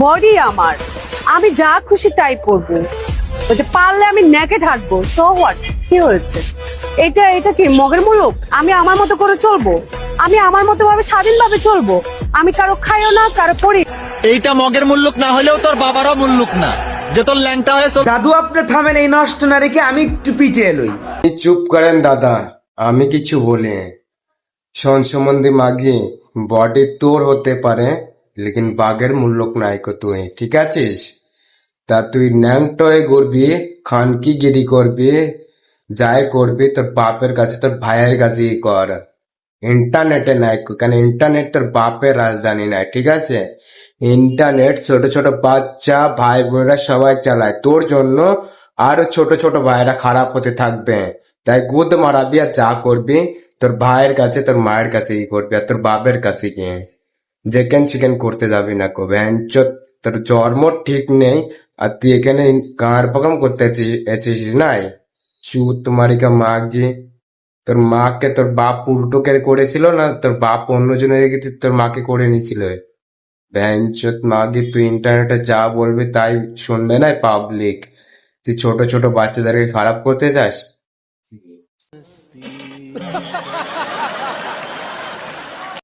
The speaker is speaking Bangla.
বডি আমার, আমি যা খুশি তাই করবো। ওই যে পারলে আমি নেকেড হাঁটবো, সো হোয়াট, কি হয়েছে? এটা এটা কি মগের মুলুক? আমি আমার মতো করে চলবো, আমি আমার মতো ভাবে স্বাধীনভাবে চলবো। আমি কারো খাইও না, কারো পড়ি। এইটা মগের মুল্লুক না হলেও তোর বাবারও মুল্লুক না যে তোর ল্যাংটা হয়ে দাদু আপনি থামেন এই নষ্ট না রেখে আমি একটু পিছিয়ে এলই। চুপ করেন দাদা, আমি কিছু বলি। শোন সম্বন্ধে মাগি, বডি তোর হতে পারে লেকিন বাঘের মূল্যক নাই কো তুই, ঠিক আছিস? তা তুই ন্যাংটয়ে করবি, খানকিগিরি করবি, যাই করবি তোর বাপের কাছে তোর ভাইয়ের কাছেই কর। ইন্টারনেটে নাই, কারণ ইন্টারনেট তোর বাপের রাজধানী নাই, ঠিক আছে? ইন্টারনেট ছোট ছোট বাচ্চা ভাই বোনেরা সবাই চালায়, তোর জন্য আরো ছোট ছোট ভাইরা খারাপ হতে থাকবে। তাই গুদ মারাবি আর যা করবি তোর ভাইয়ের কাছে তোর মায়ের কাছে ই করবি, আর তোর বাপের কাছে গিয়ে যেকেন চিকেন করতে যাবি না কো ভ্যানচোদ। তোর জন্ম ঠিক নেই আর তুই এখানে গাঁড় পাকাম করতে এসেছিস নাই। চুত তোমারি কা মা গিয়ে তোর মাকে তোর বাপ উল্টো করে করেছিল না, তোর বাপ অন্যজনের দিকে তোর মাকে করে নিছিল। ভ্যানচোদ মাগে তুই ইন্টারনেটে যা বলবি তাই শুনবে না পাবলিক। তুই ছোট ছোট বাচ্চাদেরকে খারাপ করতে চাস?